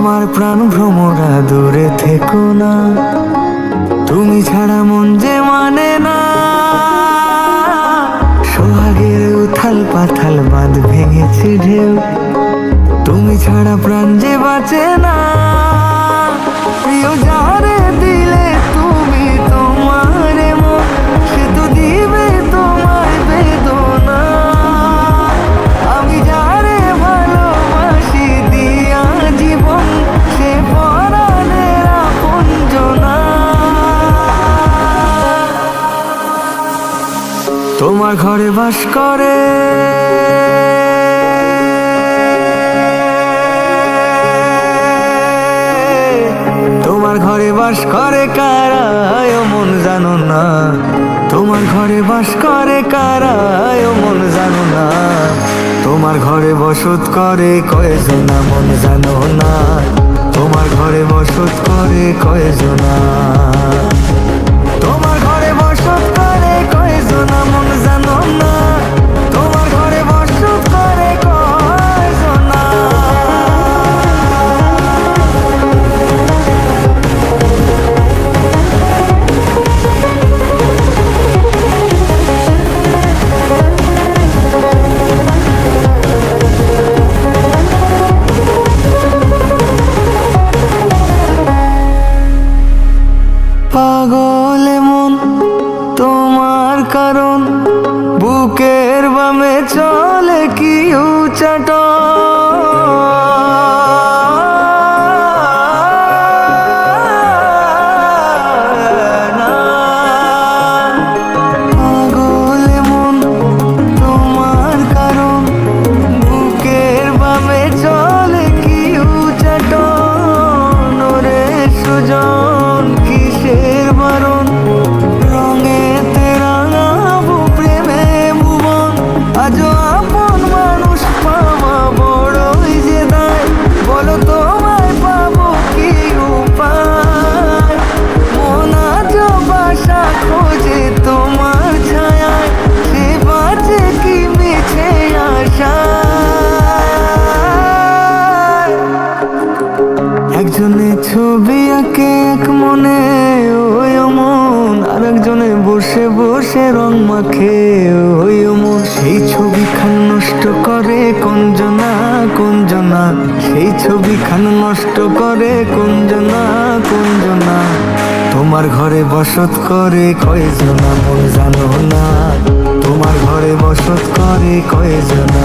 আমার প্রাণ ভ্রমরা দূরে থেকো না, তুমি ছাড়া মন যে মানে না। সোহাগের উথাল পাথাল বাঁধ ভেঙেছে ঢেউ, তুমি ছাড়া প্রাণ যে বাঁচে না। প্রিয় যারে দিলে তুমি তোমার মন, সে তো দিবে তোমার বেদনা। আমি যারে ভালোবাসি দিয়া জীবন, সে পরাণের আপনজনা। তোমার ঘরে বাস করে তোমার ঘরে বাস করে কারা মন জানো না। তোমার ঘরে বাস করে কারা মন জানো না। তোমার ঘরে বসত করে কয়জনা মন জানো না। তোমার ঘরে বসত করে কয়জনা। তোমার ঘরে বসত করে কয়জনা মন জানো না। তোমার ঘরে বসত করে কয়জনা। পাগল মন তোমার কারণ, বুকের বামে চলে কি উচাট। পাগল মন তোমার কারণ, বুকের বামে চলে কি উচাট। নরে সুজন কিসের বারণ, রঙেতে রাঙাবো প্রেমে ভুবন। আজও আপন মানুষ পাওয়া বড়ই যে দায়, বলো তোমায় পাবো কি উপায়। মন আজও বাসা খোঁজে তোমার ছায়ায়, সে বাঁচে কি মিছে আশায়। একজনে ছবি আঁকে এক মনে ওই মন, আর একজনে বসে বসে রং মাখে ওই মন। সেই ছবি খান নষ্ট করে কোনজনা কোনজনা, সেই ছবি খান নষ্ট করে কোনজনা কোনজনা। তোমার ঘরে বসত করে কয়জনা মন জানো না। তোমার ঘরে বসত করে কয়জনা।